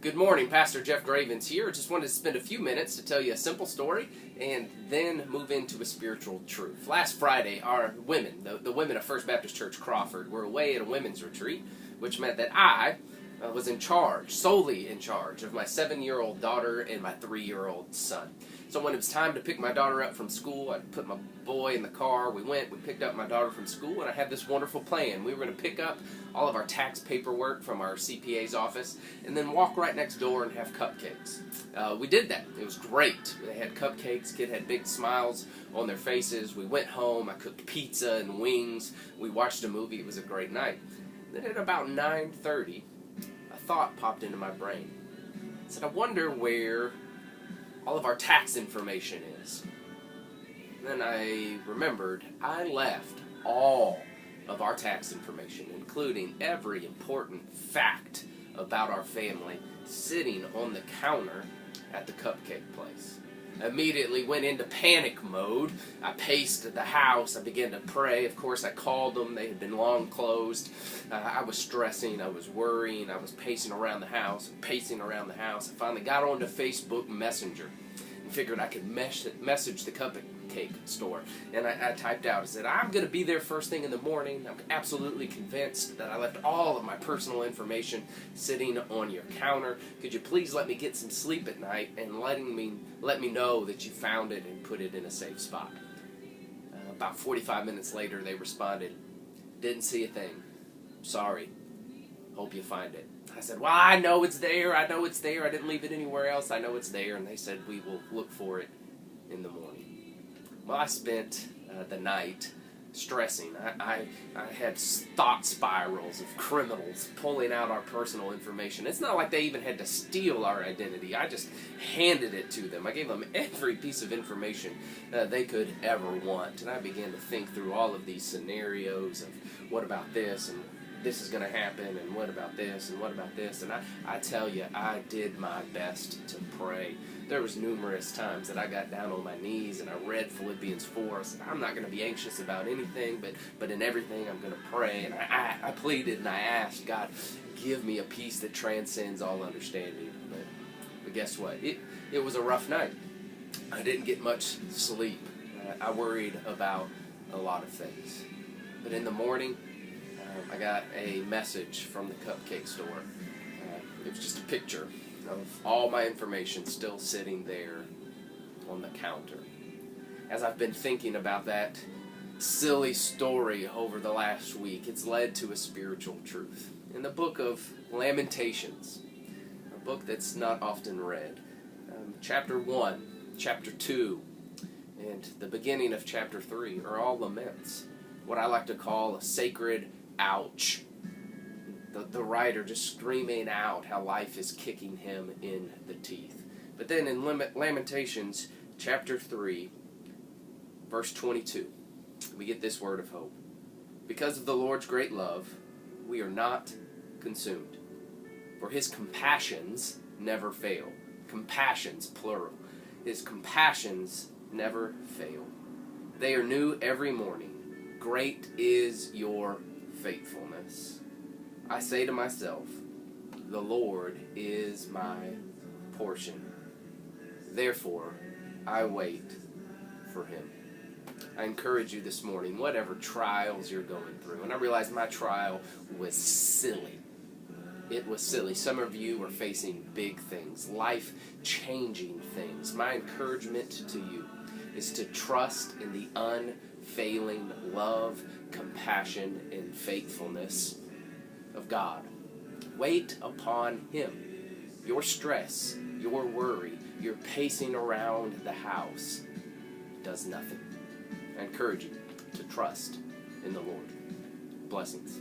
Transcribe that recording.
Good morning, Pastor Jeff Gravens here. Just wanted to spend a few minutes to tell you a simple story and then move into a spiritual truth. Last Friday, our women, the women of First Baptist Church Crawford, were away at a women's retreat, which meant that I was solely in charge of my 7-year-old daughter and my 3-year-old son. So when it was time to pick my daughter up from school, I put my boy in the car, we picked up my daughter from school, and I had this wonderful plan. We were going to pick up all of our tax paperwork from our CPA's office and then walk right next door and have cupcakes. We did that. It was great. They had cupcakes, kids had big smiles on their faces. We went home, I cooked pizza and wings, we watched a movie. It was a great night. Then at about 9:30, a thought popped into my brain. I said, I wonder where all of our tax information is. Then I remembered I left all of our tax information, including every important fact about our family, sitting on the counter at the cupcake place. I immediately went into panic mode. I paced the house. I began to pray. Of course, I called them. They had been long closed. I was stressing. I was worrying. I was pacing around the house. I finally got onto Facebook Messenger and figured I could message the cupcake store. And I typed out, I said, I'm going to be there first thing in the morning. I'm absolutely convinced that I left all of my personal information sitting on your counter. Could you please let me get some sleep at night and let me know that you found it and put it in a safe spot? About 45 minutes later, they responded, didn't see a thing. Sorry. Hope you find it. I said, well, I know it's there. I didn't leave it anywhere else. I know it's there. And they said, we will look for it in the morning. Well, I spent the night stressing. I had thought spirals of criminals pulling out our personal information. It's not like they even had to steal our identity. I just handed it to them. I gave them every piece of information they could ever want. And I began to think through all of these scenarios of what about this, and this is going to happen, and what about this, and what about this. And I tell you, I did my best to pray. There was numerous times that I got down on my knees and I read Philippians 4. I said, I'm not going to be anxious about anything, but in everything I'm going to pray. And I pleaded and I asked, God, give me a peace that transcends all understanding. But guess what? It was a rough night. I didn't get much sleep. I worried about a lot of things. But in the morning, I got a message from the cupcake store. It was just a picture of all my information still sitting there on the counter. As I've been thinking about that silly story over the last week, it's led to a spiritual truth. In the book of Lamentations, a book that's not often read, chapter 1, chapter 2, and the beginning of chapter 3 are all laments. What I like to call a sacred ouch. The writer just screaming out how life is kicking him in the teeth. But then in Lamentations chapter 3, verse 22, we get this word of hope. Because of the Lord's great love, we are not consumed. For his compassions never fail. Compassions, plural. His compassions never fail. They are new every morning. Great is your faithfulness. I say to myself, the Lord is my portion. Therefore, I wait for him. I encourage you this morning, whatever trials you're going through, and I realize my trial was silly. It was silly. Some of you are facing big things, life-changing things. My encouragement to you is to trust in the unfailing love, compassion, and faithfulness of God. Wait upon him. Your stress, your worry, your pacing around the house does nothing. I encourage you to trust in the Lord. Blessings.